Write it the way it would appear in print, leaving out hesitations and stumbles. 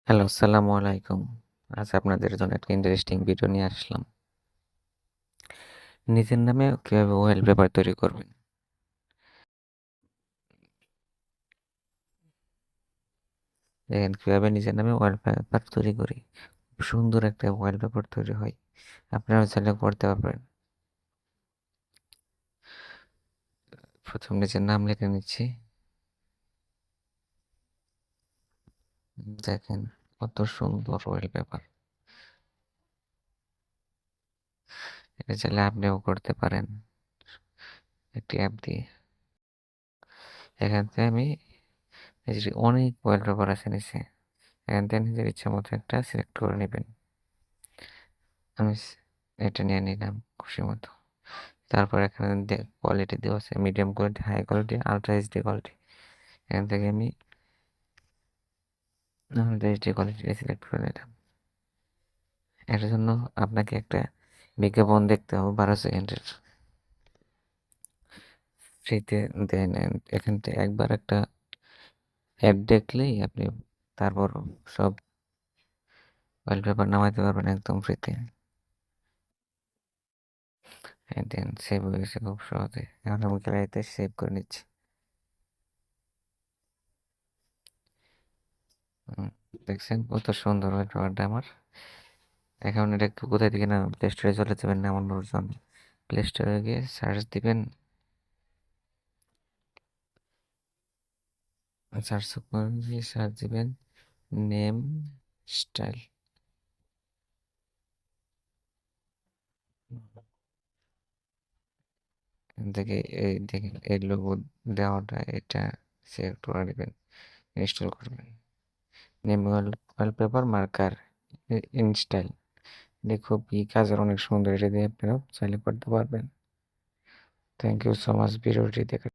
Hello, আসসালামু আলাইকুম। আজ আপনাদের জন্য একটা ইন্টারেস্টিং ভিডিও নিয়ে আসলাম। নিজের নামে কিভাবে ওয়ালপেপার তৈরি করবেন। দেখেন কিভাবে নিজের নামে ওয়ালপেপার তৈরি করি। খুব সুন্দর একটা ওয়ালপেপার তৈরি হয়। আপনারাও চাইলে করতে পারবেন। প্রথম নিজের নাম লিখে নিচ্ছি। দেখেন কত সুন্দর ওয়ালপেপার। এটা চাইলে আপনিও করতে পারেন একটি অ্যাপ দিয়ে। এখান থেকে আমি অনেক ওয়ালপেপার আছে নিচে। এখান থেকে নিজের ইচ্ছা মতো একটা সিলেক্ট করে নেবেন। আমি এটা নিয়ে নিলাম খুশি মতো। তারপর এখানে কোয়ালিটি দেওয়া আছে medium quality, high quality, ultra HD quality. এখান থেকে আমি আলট্রা এইচডি কোয়ালিটি সিলেক্ট করে নিলাম। এটার জন্য আপনাকে একটা বিজ্ঞাপন দেখতে হবে 12 সেকেন্ডের, ফ্রিতে দেয় নেন। এখান থেকে একবার একটা অ্যাড দেখলেই আপনি তারপর সব ওয়ালপেপার নামাইতে পারবেন একদম ফ্রিতে। দেন সেভ হয়ে গেছে খুব সহজে। এখন আমি গ্যালারিতে সেভ করে নিচ্ছি। দেখছেন কত সুন্দর ওয়ালপেপারটা আমার। এখন এটা কোথায় থেকে না, প্লে স্টোরে চলে যাবেন নামানোর জন্য। প্লে স্টোরে গিয়ে সার্চ দিবেন, সার্চ দিবেন নেম স্টাইল। থেকে এই দেখেন এই লোগো দেওয়াটা, এটা সিলেক্ট করে নেবেন, ইনস্টল করবেন। Name wallpaper marker in style. এটা খুবই কাজের, অনেক সুন্দর। এটা দিয়ে আপনারা চাইলে করতে পারবেন। থ্যাংক ইউ সো মাচ ভিডিওটি দেখার